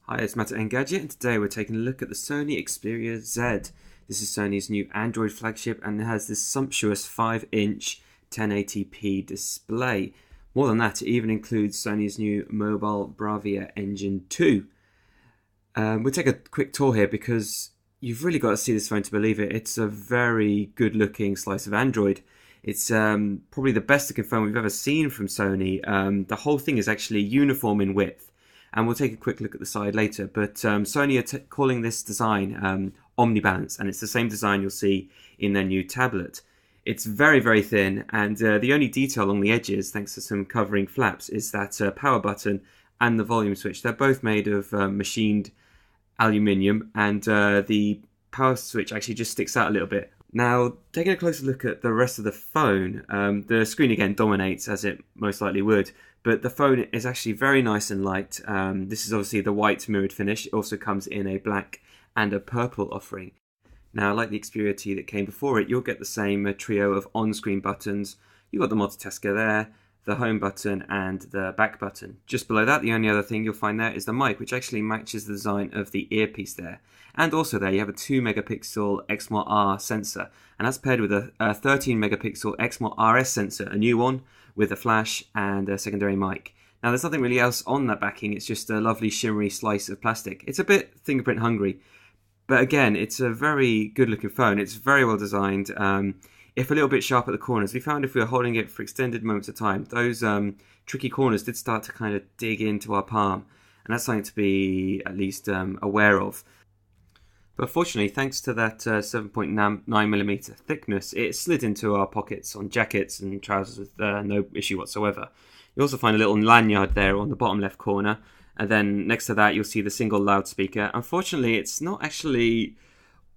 Hi, it's Matt at Engadget, and today we're taking a look at the Sony Xperia Z. This is Sony's new Android flagship, and it has this sumptuous 5-inch 1080p display. More than that, it even includes Sony's new Mobile Bravia Engine 2. We'll take a quick tour here because you've really got to see this phone to believe it. It's a very good-looking slice of Android. It's probably the best-looking phone we've ever seen from Sony. The whole thing is actually uniform in width. And we'll take a quick look at the side later. But Sony are calling this design Omnibalance, and it's the same design you'll see in their new tablet. It's very, very thin, and the only detail along the edges, thanks to some covering flaps, is that power button and the volume switch. They're both made of machined aluminium, and the power switch actually just sticks out a little bit. Now, taking a closer look at the rest of the phone, the screen again dominates, as it most likely would, but the phone is actually very nice and light. This is obviously the white mirrored finish. It also comes in a black and a purple offering. Now, like the Xperia T that came before it, you'll get the same trio of on-screen buttons. You've got the multitasker there, the home button and the back button. Just below that, the only other thing you'll find there is the mic, which actually matches the design of the earpiece there. And also there you have a 2 megapixel Exmor-R sensor, and that's paired with a 13 megapixel Exmor-RS sensor, a new one with a flash and a secondary mic. Now there's nothing really else on that backing, it's just a lovely shimmery slice of plastic. It's a bit fingerprint hungry, but again, it's a very good looking phone. It's very well designed. If a little bit sharp at the corners, we found if we were holding it for extended moments of time, those tricky corners did start to kind of dig into our palm, and that's something to be at least aware of. But fortunately, thanks to that 7.9mm thickness, it slid into our pockets on jackets and trousers with no issue whatsoever. You also find a little lanyard there on the bottom left corner, and then next to that you'll see the single loudspeaker. Unfortunately, it's not actually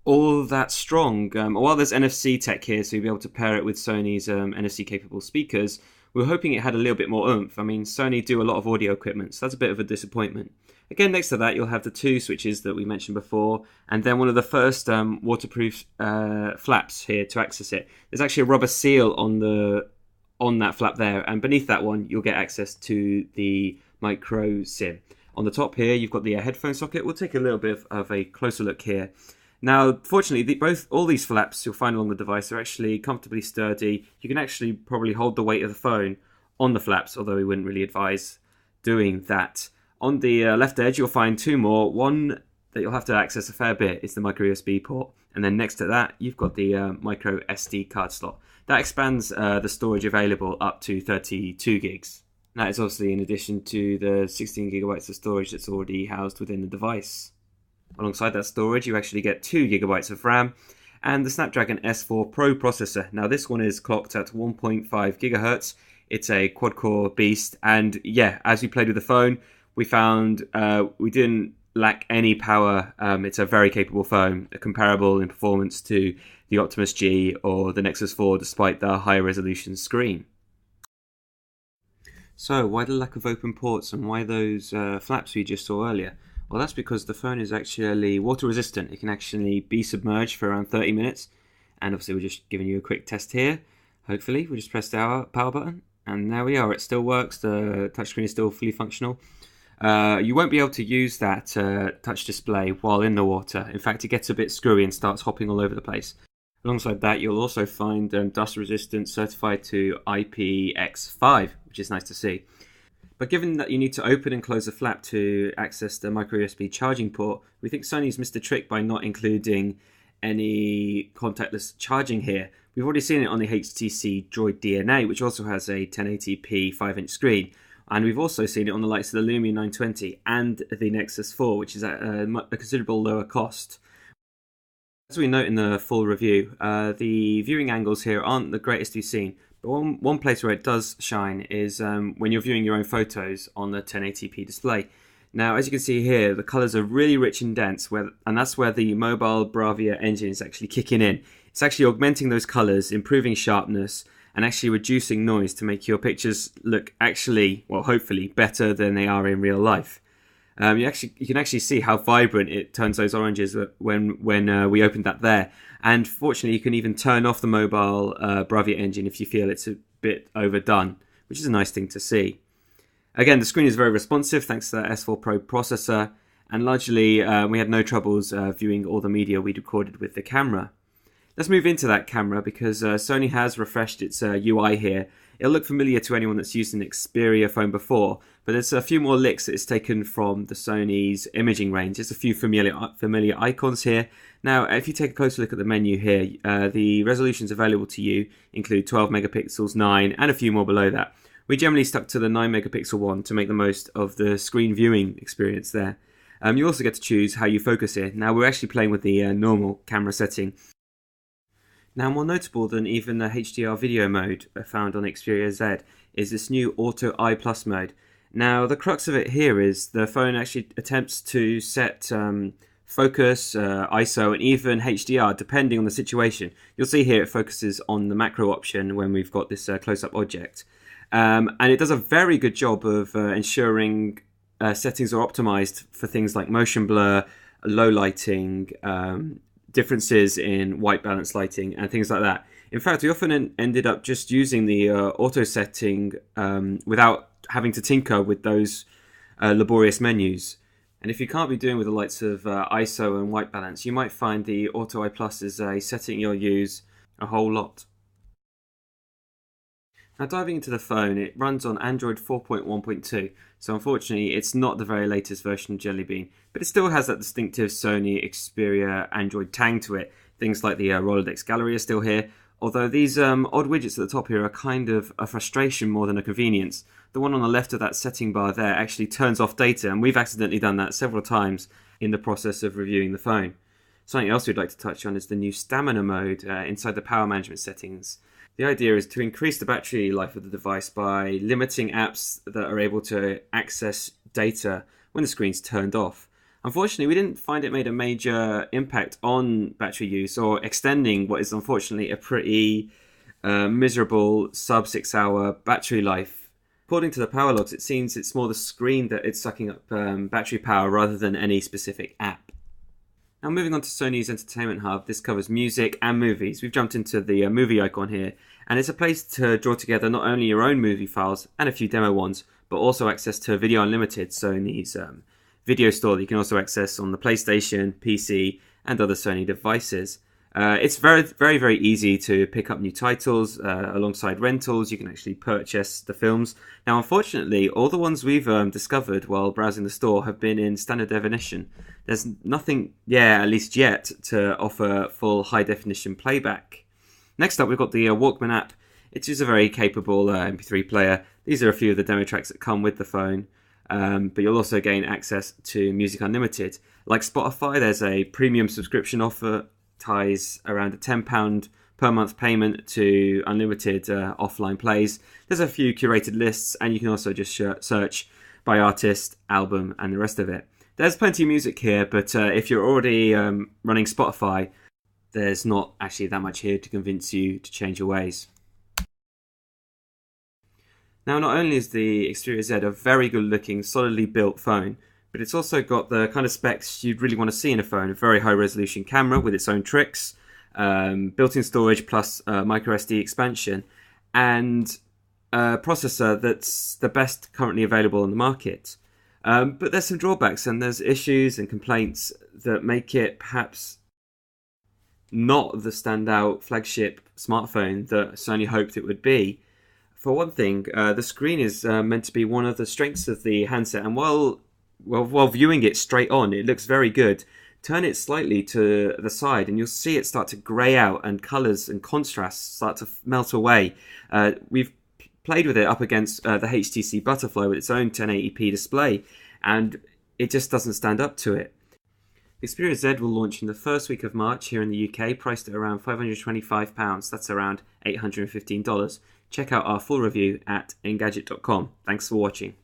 all that strong. While there's NFC tech here, so you'll be able to pair it with Sony's NFC capable speakers, we were hoping it had a little bit more oomph. I mean, Sony do a lot of audio equipment, so that's a bit of a disappointment. Again, next to that, you'll have the two switches that we mentioned before, and then one of the first waterproof flaps here to access it. There's actually a rubber seal on that flap there, and beneath that one, you'll get access to the micro SIM. On the top here, you've got the headphone socket. We'll take a little bit of a closer look here. Now, fortunately, all these flaps you'll find along the device are actually comfortably sturdy. You can actually probably hold the weight of the phone on the flaps, although we wouldn't really advise doing that. On the left edge, you'll find two more. One that you'll have to access a fair bit is the micro USB port. And then next to that, you've got the micro SD card slot. That expands the storage available up to 32 gigs. That is obviously in addition to the 16 gigabytes of storage that's already housed within the device. Alongside that storage, you actually get 2 gigabytes of RAM and the Snapdragon S4 Pro processor. Now, this one is clocked at 1.5 gigahertz. It's a quad-core beast. And yeah, as we played with the phone, we found we didn't lack any power. It's a very capable phone, comparable in performance to the Optimus G or the Nexus 4, despite the higher resolution screen. So, why the lack of open ports and why those flaps we just saw earlier? Well, that's because the phone is actually water resistant. It can actually be submerged for around 30 minutes. And obviously we're just giving you a quick test here. Hopefully, we just pressed our power button. And there we are, it still works. The touchscreen is still fully functional. You won't be able to use that touch display while in the water. In fact, it gets a bit screwy and starts hopping all over the place. Alongside that, you'll also find dust resistant certified to IPX5, which is nice to see. But given that you need to open and close the flap to access the micro USB charging port, we think Sony's missed a trick by not including any contactless charging here. We've already seen it on the HTC Droid DNA, which also has a 1080p 5-inch screen. And we've also seen it on the likes of the Lumia 920 and the Nexus 4, which is at a considerable lower cost. As we note in the full review, the viewing angles here aren't the greatest we've seen. But one place where it does shine is when you're viewing your own photos on the 1080p display. Now, as you can see here, the colours are really rich and dense, and that's where the Mobile Bravia engine is actually kicking in. It's actually augmenting those colours, improving sharpness, and actually reducing noise to make your pictures look actually, well, hopefully, better than they are in real life. You can actually see how vibrant it turns those oranges when we opened that there. And fortunately, you can even turn off the Mobile Bravia engine if you feel it's a bit overdone, which is a nice thing to see. Again, the screen is very responsive thanks to the S4 Pro processor, and largely we had no troubles viewing all the media we'd recorded with the camera. Let's move into that camera because Sony has refreshed its UI here. It'll look familiar to anyone that's used an Xperia phone before, but there's a few more licks that it's taken from the Sony's imaging range. There's a few familiar icons here. Now, if you take a closer look at the menu here, the resolutions available to you include 12 megapixels, 9, and a few more below that. We generally stuck to the 9 megapixel one to make the most of the screen viewing experience there. You also get to choose how you focus here. Now, we're actually playing with the normal camera setting. Now, more notable than even the HDR video mode found on Xperia Z is this new Auto I+ mode. Now, the crux of it here is the phone actually attempts to set focus, ISO, and even HDR depending on the situation. You'll see here it focuses on the macro option when we've got this close-up object. And it does a very good job of ensuring settings are optimized for things like motion blur, low lighting, differences in white balance lighting and things like that. In fact, we often ended up just using the auto setting without having to tinker with those laborious menus. And if you can't be doing with the likes of ISO and white balance, you might find the Auto I+ is a setting you'll use a whole lot. Now, diving into the phone, it runs on Android 4.1.2, so unfortunately it's not the very latest version of Jelly Bean, but it still has that distinctive Sony Xperia Android tang to it. Things like the Rolodex Gallery are still here, although these odd widgets at the top here are kind of a frustration more than a convenience. The one on the left of that setting bar there actually turns off data, and we've accidentally done that several times in the process of reviewing the phone. Something else we'd like to touch on is the new stamina mode inside the power management settings. The idea is to increase the battery life of the device by limiting apps that are able to access data when the screen's turned off. Unfortunately, we didn't find it made a major impact on battery use or extending what is unfortunately a pretty miserable sub 6 hour battery life. According to the power logs, it seems it's more the screen that it's sucking up battery power rather than any specific app. Now, moving on to Sony's Entertainment Hub, this covers music and movies. We've jumped into the movie icon here, and it's a place to draw together not only your own movie files and a few demo ones, but also access to Video Unlimited, Sony's video store that you can also access on the PlayStation, PC, and other Sony devices. It's very easy to pick up new titles alongside rentals. You can actually purchase the films. Now, unfortunately, all the ones we've discovered while browsing the store have been in standard definition. There's nothing, at least yet, to offer full high-definition playback. Next up, we've got the Walkman app. It is a very capable MP3 player. These are a few of the demo tracks that come with the phone. But you'll also gain access to Music Unlimited. Like Spotify, there's a premium subscription offer, ties around a £10 per month payment to unlimited offline plays. There's a few curated lists, and you can also just search by artist, album, and the rest of it. There's plenty of music here, but if you're already running Spotify, there's not actually that much here to convince you to change your ways. Now, not only is the Xperia Z a very good looking, solidly built phone, but it's also got the kind of specs you'd really want to see in a phone. A very high resolution camera with its own tricks, built-in storage plus micro SD expansion, and a processor that's the best currently available on the market. But there's some drawbacks, and there's issues and complaints that make it perhaps not the standout flagship smartphone that Sony hoped it would be. For one thing, the screen is meant to be one of the strengths of the handset, and while viewing it straight on, it looks very good. Turn it slightly to the side and you'll see it start to grey out and colours and contrasts start to melt away. We've played with it up against the HTC Butterfly with its own 1080p display, and it just doesn't stand up to it. The Xperia Z will launch in the first week of March here in the UK, priced at around £525. That's around $815. Check out our full review at engadget.com. Thanks for watching.